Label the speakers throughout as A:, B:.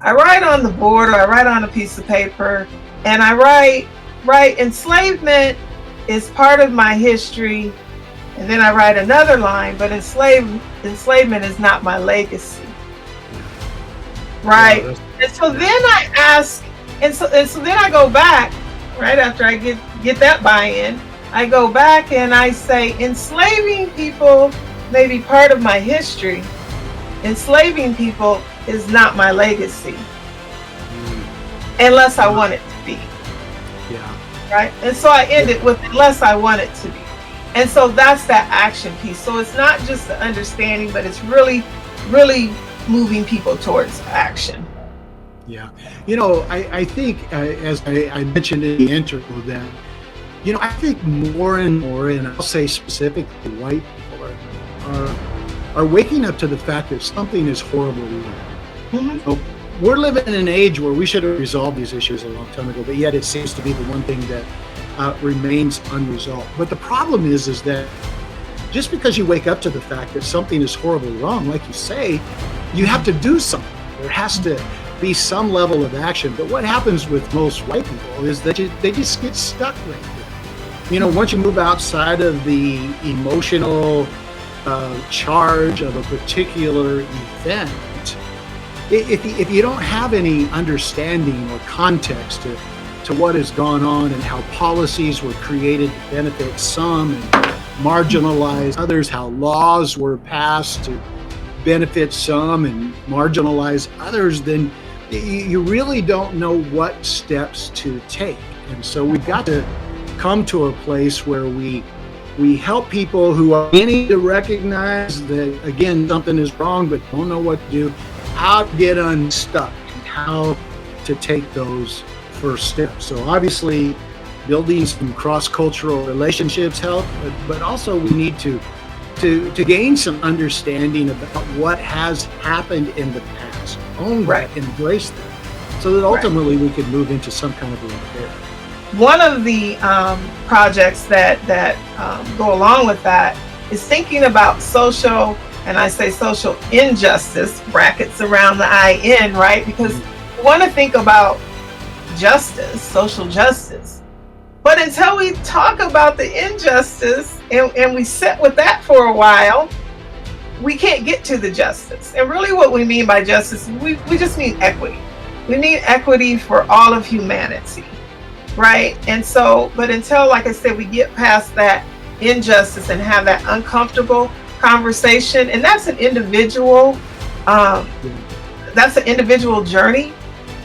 A: I write on the board or I write on a piece of paper, and I write enslavement is part of my history, and then I write another line, but enslavement is not my legacy.
B: Wow,
A: Right. And so then I ask, and so then I go back, right after I get that buy-in, I go back and I say, enslaving people may be part of my history. Enslaving people is not my legacy,
B: mm,
A: unless I
B: wow,
A: want it to be.
B: yeah,
A: Right. And so I
B: yeah,
A: end it with unless I want it to be. And so that's that action piece. So it's not just the understanding, but it's really, really moving people towards action.
B: yeah. I think, as I mentioned in the intro, that I think more and more, and I'll say specifically, white people are are waking up to the fact that something is horrible wrong.
A: Hmm.
B: So we're living in an age where we should have resolved these issues a long time ago, but yet it seems to be the one thing that remains unresolved. But the problem is that just because you wake up to the fact that something is horribly wrong, like you say, you have to do something. There has to be some level of action. But what happens with most white people is that they just get stuck right there. Once you move outside of the emotional charge of a particular event, if you don't have any understanding or context to what has gone on and how policies were created to benefit some and marginalize others, how laws were passed to benefit some and marginalize others, then you really don't know what steps to take. And so we've got to come to a place where we help people who are beginning to recognize that, again, something is wrong but don't know what to do, how to get unstuck and how to take those first steps. So obviously building some cross-cultural relationships help, but also we need to gain some understanding about what has happened in the past, own
A: Right.
B: that, embrace that, so that
A: Right.
B: ultimately we can move into some kind of a repair.
A: One of the projects that go along with that is thinking about social, and I say social injustice, brackets around the IN, right? Because
B: Mm,
A: we want to think about justice, social justice. But until we talk about the injustice and we sit with that for a while, we can't get to the justice. And really, what we mean by justice, we just need equity. We need equity for all of humanity, right? And so, but until, like I said, we get past that injustice and have that uncomfortable conversation, and um,
B: yeah,
A: that's an individual journey.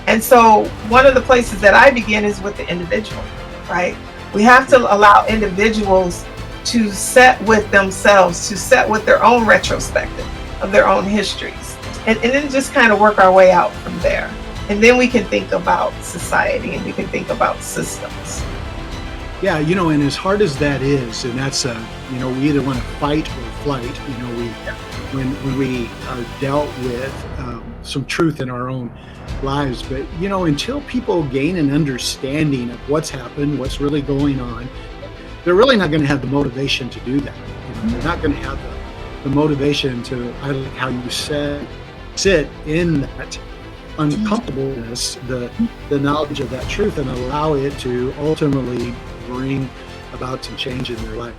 A: And so, one of the places that I begin is with the individual, right? We have to
B: yeah,
A: allow individuals to set with themselves, to set with their own retrospective of their own histories, and then just kind of work our way out from there. And then we can think about society and we can think about systems.
B: yeah. And as hard as that is, and that's we either want to fight or flight. We when we are dealt with some truth in our own lives. But until people gain an understanding of what's happened, what's really going on, they're really not going to have the motivation to do that. They're not going to have the motivation to, I like how you said, sit in that uncomfortableness, the knowledge of that truth, and allow it to ultimately bring about some change in their life.